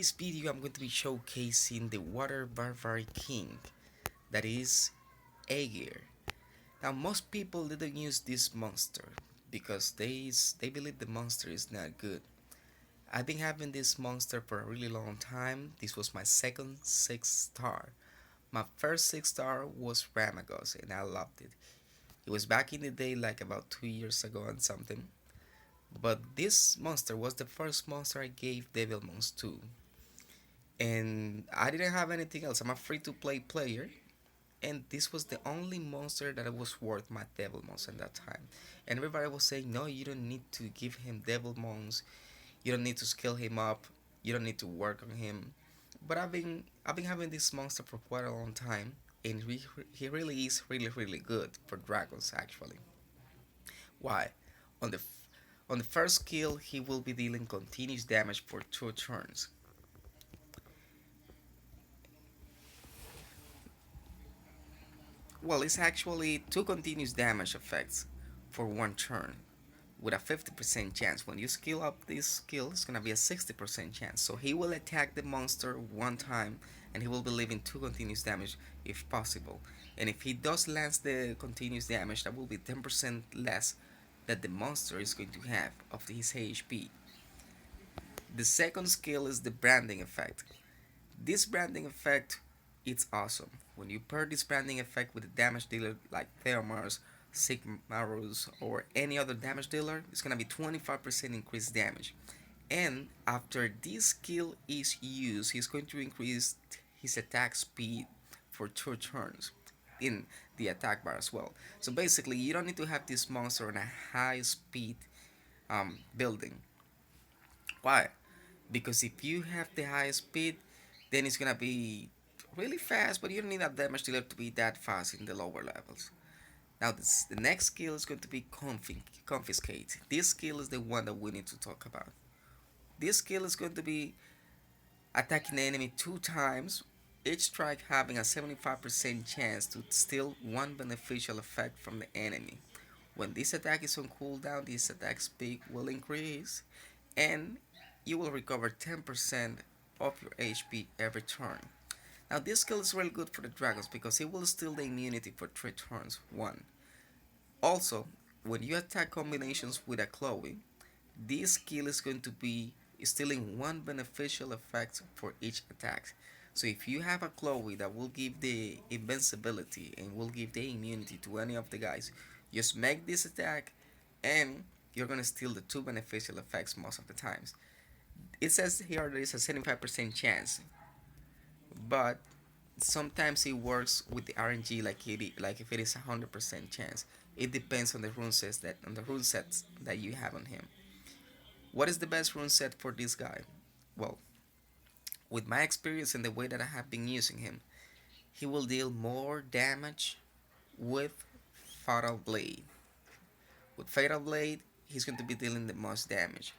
this video I'm going to be showcasing the Water Barbaric King, that is Aegir. Now most people didn't use this monster because they believe the monster is not good. I've been having this monster for a really long time. This was my second 6 star. My first 6 star was Ramagos and I loved it. It was back in the day, like about 2 years ago and something. But this monster was the first monster I gave Devilmons to. And I didn't have anything else. I'm a free to play player, and this was the only monster that was worth my Devilmons at that time. And everybody was saying, no, you don't need to give him Devilmons, you don't need to skill him up, you don't need to work on him. But I've been having this monster for quite a long time, and he really is really good for dragons actually. Why? On the on the first skill, he will be dealing continuous damage for 2 turns. Well, it's actually 2 continuous damage effects for 1 turn with a 50% chance. When you skill up this skill, it's gonna be a 60% chance. So he will attack the monster 1 time and he will be leaving 2 continuous damage if possible. And if he does land the continuous damage, that will be 10% less that the monster is going to have of his HP. The second skill is the branding effect. This branding effect, it's awesome. When you pair this branding effect with a damage dealer like Theomars, Sigmarus, or any other damage dealer, it's gonna be 25% increased damage. And after this skill is used, he's going to increase his attack speed for 2 turns in the attack bar as well. So basically, you don't need to have this monster on a high speed building. Why? Because if you have the high speed, then it's gonna be really fast, but you don't need a damage dealer to be that fast in the lower levels. Now the next skill is going to be confiscate. This skill is the one that we need to talk about. This skill is going to be attacking the enemy 2 times, each strike having a 75% chance to steal 1 beneficial effect from the enemy. When this attack is on cooldown, this attack speed will increase and you will recover 10% of your HP every turn. Now this skill is really good for the dragons because it will steal the immunity for 3 turns. 1. Also, when you attack combinations with a Chloe, this skill is going to be stealing 1 beneficial effect for each attack. So if you have a Chloe that will give the invincibility and will give the immunity to any of the guys, just make this attack and you're gonna steal the 2 beneficial effects most of the times. It says here there is a 75% chance, but sometimes it works with the RNG like if it is 100% chance. It depends on the rune sets that you have on him. What is the best rune set for this guy? Well, with my experience and the way that I have been using him, he will deal more damage with Fatal Blade. With Fatal Blade, he's going to be dealing the most damage.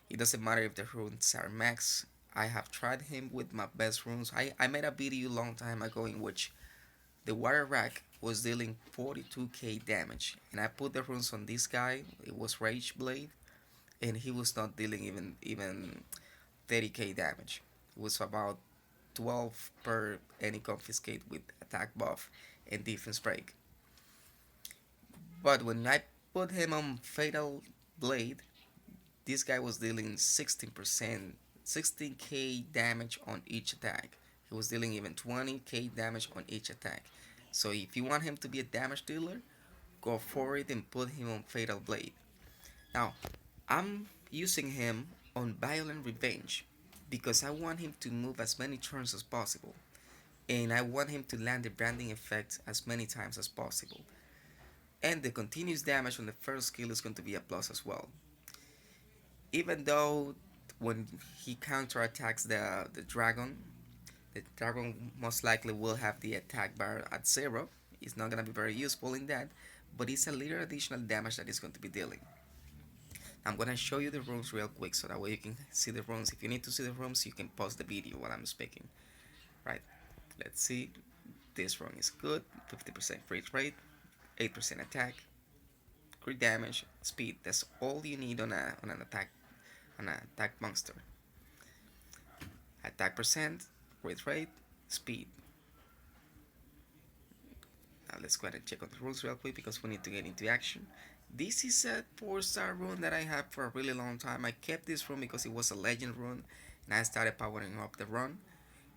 It doesn't matter if the runes are max. I have tried him with my best runes. I made a video a long time ago in which the water rack was dealing 42k damage, and I put the runes on this guy. It was Rage Blade, and he was not dealing even 30k damage. It was about 12 per any confiscate with attack buff and defense break. But when I put him on Fatal Blade, this guy was dealing 16%, 16k damage on each attack. He was dealing even 20k damage on each attack. So if you want him to be a damage dealer, go for it and put him on Fatal Blade. Now, I'm using him on Violent Revenge because I want him to move as many turns as possible. And I want him to land the branding effect as many times as possible. And the continuous damage on the first skill is going to be a plus as well. Even though when he counterattacks the dragon most likely will have the attack bar at 0. It's not going to be very useful in that, but it's a little additional damage that it's going to be dealing. I'm going to show you the rooms real quick so that way you can see the rooms. If you need to see the rooms, you can pause the video while I'm speaking. Right, let's see. This room is good. 50% crit rate, 8% attack, crit damage, speed. That's all you need on an attack monster. attack percent, crit rate, speed. Now let's go ahead and check on the rules real quick because we need to get into action. This is a 4-star rune that I have for a really long time. I kept this rune because it was a legend rune and I started powering up the run.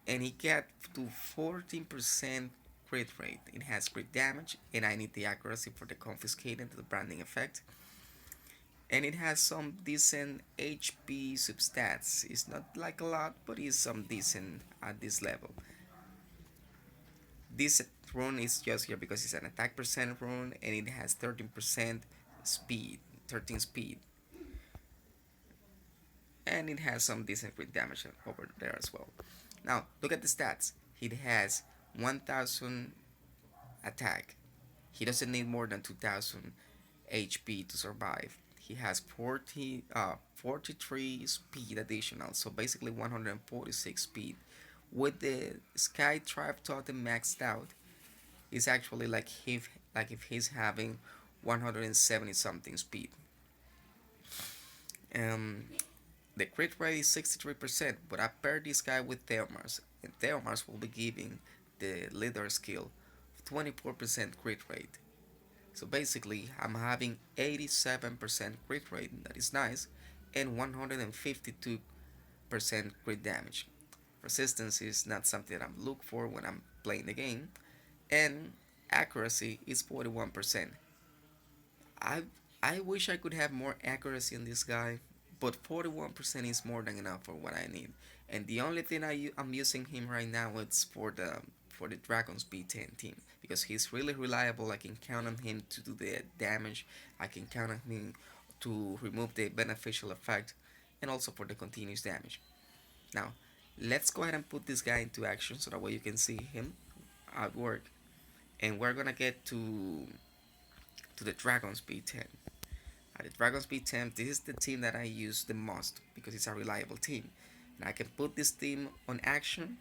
And it got to 14% crit rate. It has crit damage and I need the accuracy for the confiscating the branding effect. And it has some decent HP substats. It's not like a lot, but it's some decent at this level. This rune is just here because it's an attack percent rune and it has 13% speed, 13 speed. And it has some decent crit damage over there as well. Now, look at the stats. It has 1000 attack. He doesn't need more than 2000 HP to survive. He has 43 speed additional, so basically 146 speed. With the Sky Tribe Totem maxed out, it's actually like if he's having 170 something speed. Um, the crit rate is 63%, but I paired this guy with Theomars, and Theomars will be giving the leader skill 24% crit rate. So basically, I'm having 87% crit rate, that is nice, and 152% crit damage. Resistance is not something that I'm looking for when I'm playing the game, and accuracy is 41%. I I wish I could have more accuracy in this guy, but 41% is more than enough for what I need. And the only thing I'm using him right now is for the Dragon's B10 team because he's really reliable. I can count on him to do the damage. I can count on him to remove the beneficial effect, and also for the continuous damage. Now, let's go ahead and put this guy into action so that way you can see him at work. And we're gonna get to the Dragon's B10. At the Dragons B10, this is the team that I use the most because it's a reliable team. And I can put this team on action,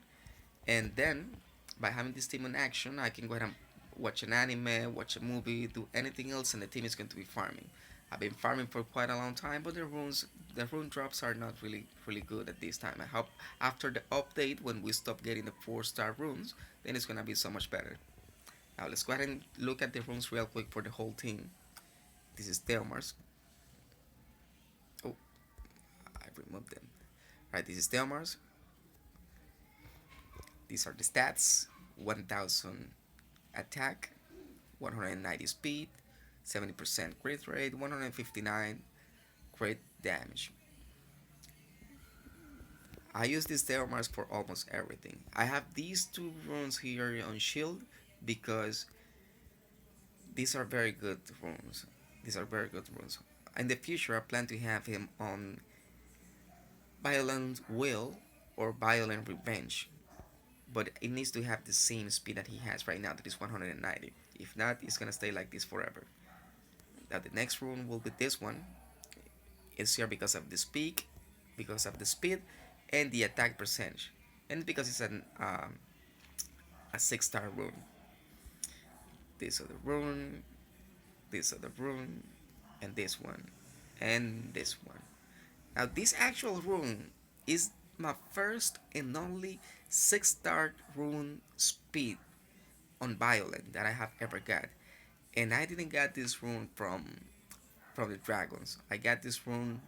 and then by having this team on action, I can go ahead and watch an anime, watch a movie, do anything else, and the team is going to be farming. I've been farming for quite a long time, but the rune drops are not really good at this time. I hope after the update, when we stop getting the 4-star runes, then it's gonna be so much better. Now let's go ahead and look at the runes real quick for the whole team. This is Delmars. Oh, I removed them. Alright, this is Delmars. These are the stats: 1000 attack, 190 speed, 70% crit rate, 159 crit damage. I use these Delmars for almost everything. I have these two runes here on shield because these are very good runes. These are very good runes. In the future, I plan to have him on Violent Will or Violent Revenge, but it needs to have the same speed that he has right now, that is 190. If not, it's gonna stay like this forever. Now the next rune will be this one. It's here because of the speed, and the attack percentage, and because it's a 6-star rune. This other rune, this other rune, and this one, and this one. Now this actual rune is my first and only 6-star rune speed on Violent that I have ever got. And I didn't get this rune from the dragons. I got this rune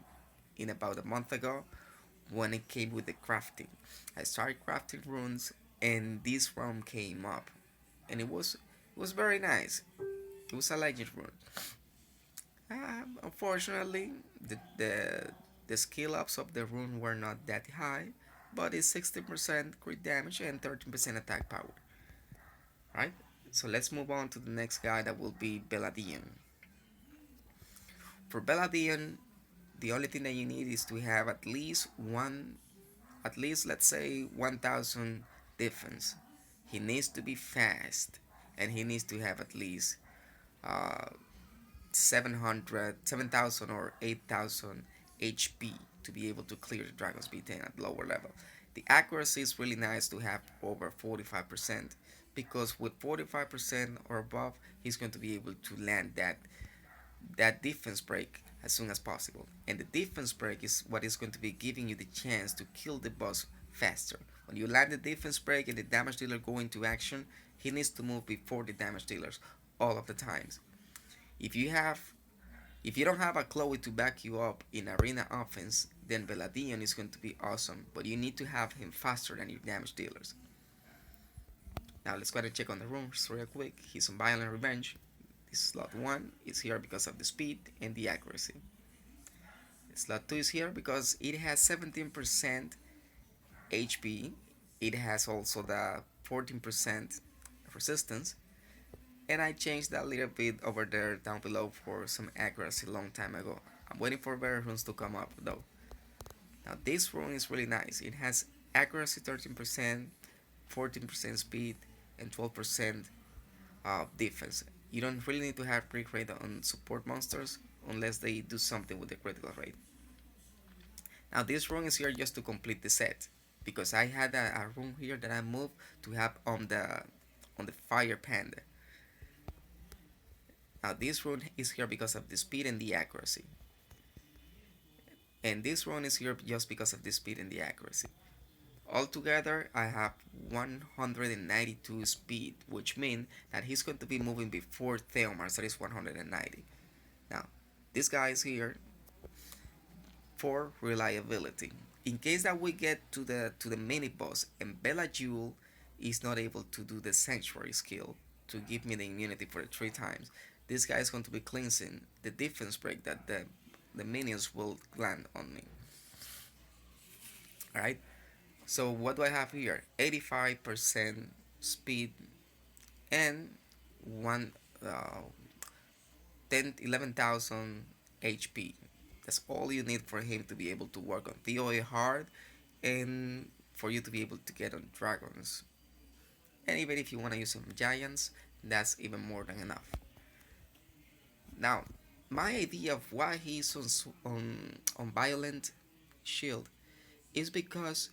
in about a month ago when it came with the crafting. I started crafting runes and this rune came up, and it was very nice. It was a legend rune. Unfortunately, the skill ups of the rune were not that high, but it's 60% crit damage and 13% attack power. Right? So let's move on to the next guy, that will be Beladion. For Beladion, the only thing that you need is to have at least let's say 1000 defense. He needs to be fast, and he needs to have at least uh, 7,000 or 8,000 HP to be able to clear the Dragon's B10 at lower level. The accuracy is really nice to have over 45%, because with 45% or above, he's going to be able to land that defense break as soon as possible. And the defense break is what is going to be giving you the chance to kill the boss faster. When you land the defense break and the damage dealer go into action, he needs to move before the damage dealers all of the times. If you have if you don't have a Chloe to back you up in arena offense, then Beladion is going to be awesome, but you need to have him faster than your damage dealers. Now let's go ahead and check on the runes real quick. He's on Violent Revenge. This slot 1 is here because of the speed and the accuracy. Slot 2 is here because it has 17% HP. It has also the 14% resistance. And I changed that little bit over there down below for some accuracy a long time ago. I'm waiting for better runes to come up though. Now this rune is really nice. It has accuracy 13%, 14% speed, and 12% defense. You don't really need to have crit rate on support monsters unless they do something with the critical rate. Now this rune is here just to complete the set because I had a rune here that I moved to have on the fire panda. Now this rune is here because of the speed and the accuracy. And this rune is here just because of the speed and the accuracy. Altogether, I have 192 speed, which means that he's going to be moving before Theomars, that is 190. Now, this guy is here for reliability. In case that we get to the mini boss and Bella Jewel is not able to do the sanctuary skill to give me the immunity for the 3 times, this guy is going to be cleansing the defense break that the minions will land on me. Alright, so what do I have here? 85% speed and 11,000 HP. That's all you need for him to be able to work on VOA hard and for you to be able to get on dragons. And even if you want to use some giants, that's even more than enough. Now, my idea of why he's on violent shield is because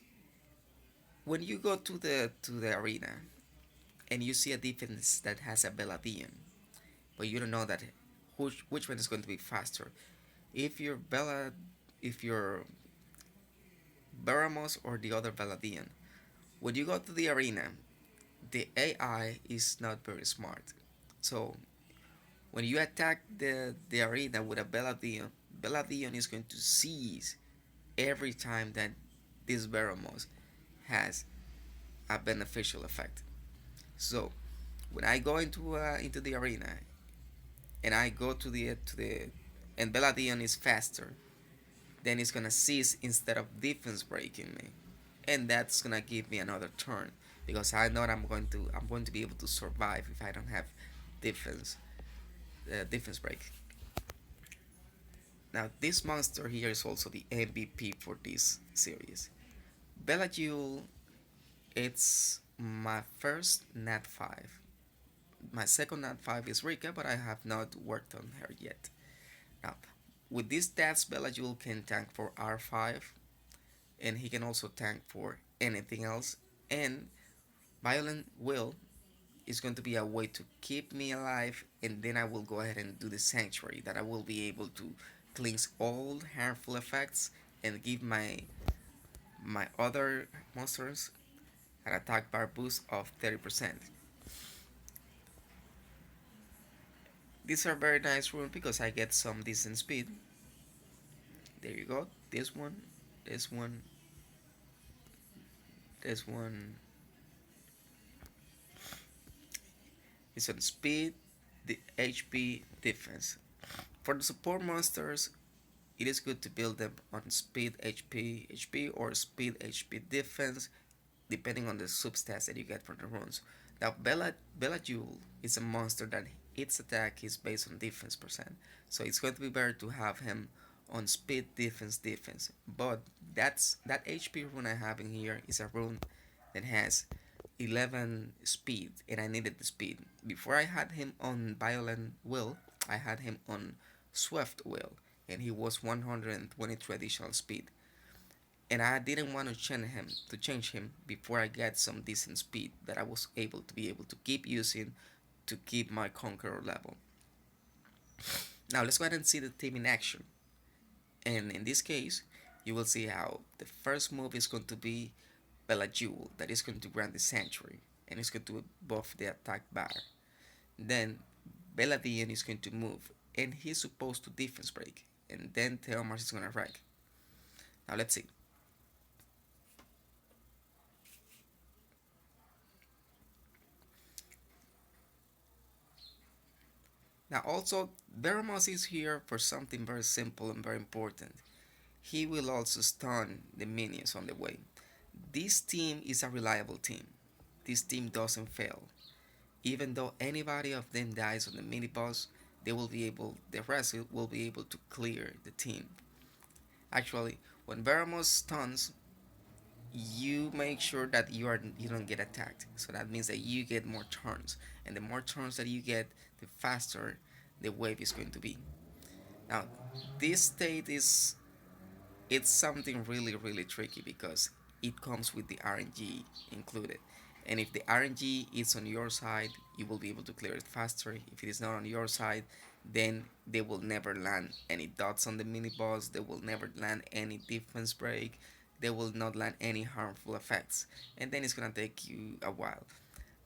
when you go to the arena and you see a defense that has a Beladion, but you don't know that which one is going to be faster. If you're Baramos or the other Beladion, when you go to the arena, the AI is not very smart. So when you attack the arena with a Beladion, Beladion is going to seize every time that this Baramos has a beneficial effect. So when I go into the arena and I go to the and Beladion is faster, then it's gonna cease instead of defense breaking me, and that's gonna give me another turn because I know I'm going to be able to survive if I don't have defense defense break. Now this monster here is also the MVP for this series. Bella Jewel, it's my first Nat 5. My second Nat 5 is Rika, but I have not worked on her yet. Now, with these stats, Bella Jewel can tank for R5, and he can also tank for anything else. And Violent Will is going to be a way to keep me alive, and then I will go ahead and do the Sanctuary, that I will be able to cleanse all harmful effects and give my other monsters an attack bar boost of 30%. These are very nice runes because I get some decent speed. There you go. This one, this one, this one. It's on speed, the HP, defense. For the support monsters, it is good to build them on speed HP or speed HP defense, depending on the substats that you get from the runes. Now Bella Jewel is a monster that its attack is based on defense percent, so it's going to be better to have him on speed defense. But that HP rune I have in here is a rune that has 11 speed, and I needed the speed. Before I had him on Violent Will, I had him on Swift Will, and he was 123 additional speed. And I didn't want to change him before I get some decent speed that I was able to keep using to keep my Conqueror level. Now let's go ahead and see the team in action. And in this case, you will see how the first move is going to be Bella Jewel that is going to grant the Sanctuary and it's going to buff the attack bar. Then Beladian is going to move and he's supposed to defense break. And then Theomars is gonna wreck. Now let's see. Now also Beramos is here for something very simple and very important. He will also stun the minions on the way. This team is a reliable team. This team doesn't fail. Even though anybody of them dies on the mini boss, the rest will be able to clear the team. Actually, when Veramos stuns, you make sure that you don't get attacked. So that means that you get more turns, and the more turns that you get, the faster the wave is going to be. Now, this state is it's something really tricky because it comes with the RNG included. And if the RNG is on your side, you will be able to clear it faster. If it is not on your side, then they will never land any dots on the mini boss, they will never land any defense break, they will not land any harmful effects. And then it's gonna take you a while.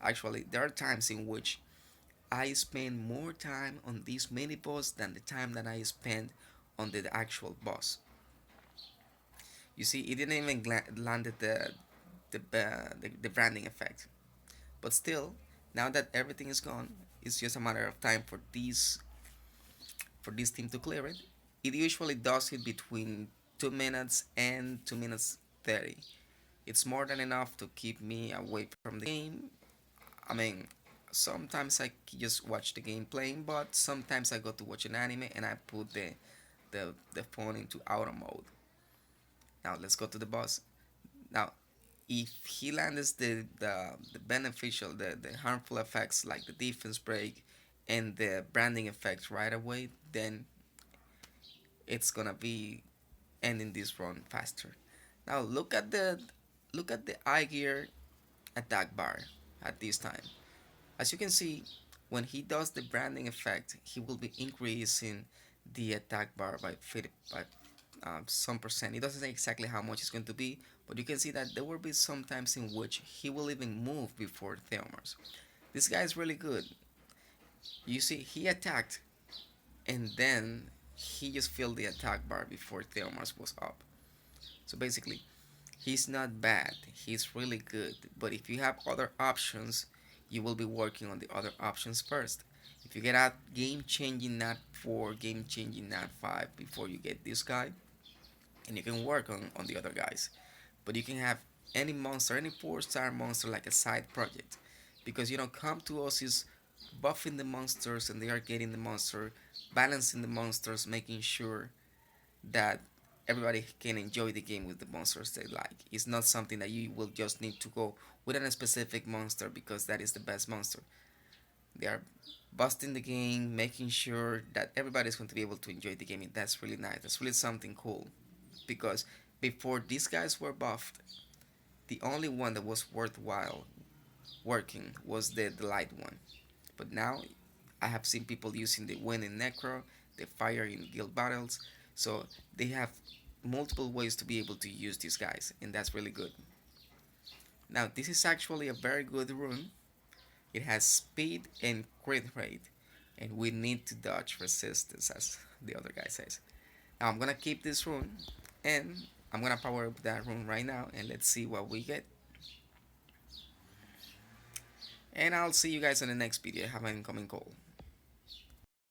Actually, there are times in which I spend more time on this mini boss than the time that I spend on the actual boss. You see, it didn't even landed the branding effect. But still, now that everything is gone, it's just a matter of time for this team to clear it. It usually does it between 2 minutes and 2 minutes 30. It's more than enough to keep me away from the game. I mean, sometimes I just watch the game playing, but sometimes I go to watch an anime and I put the phone into auto mode. Now let's go to the boss. Now, if he lands the beneficial, the harmful effects like the defense break and the branding effect right away, then it's gonna be ending this run faster. Now look at the Aegir attack bar at this time. As you can see, when he does the branding effect, he will be increasing the attack bar by 50, by some percent. It doesn't say exactly how much it's going to be, but you can see that there will be some times in which he will even move before Theomars. This guy is really good. You see, he attacked and then he just filled the attack bar before Theomars was up. So basically, he's not bad. He's really good. But if you have other options, you will be working on the other options first. If you get out game changing nat 4, game changing nat 5 before you get this guy, and you can work on the other guys. But you can have any monster, any 4-star monster like a side project. Because come to us is buffing the monsters and they are getting the monster, balancing the monsters, making sure that everybody can enjoy the game with the monsters they like. It's not something that you will just need to go with a specific monster because that is the best monster. They are busting the game, making sure that everybody's going to be able to enjoy the game. And that's really nice. That's really something cool. Because before these guys were buffed, the only one that was worthwhile working was the light one. But now I have seen people using the wind in Necro, the fire in guild battles, so they have multiple ways to be able to use these guys, and that's really good. Now this is actually a very good rune. It has speed and crit rate, and we need to dodge resistance, as the other guy says. Now I'm gonna keep this rune, and I'm gonna power up that rune right now, and let's see what we get. And I'll see you guys in the next video. Have an incoming call.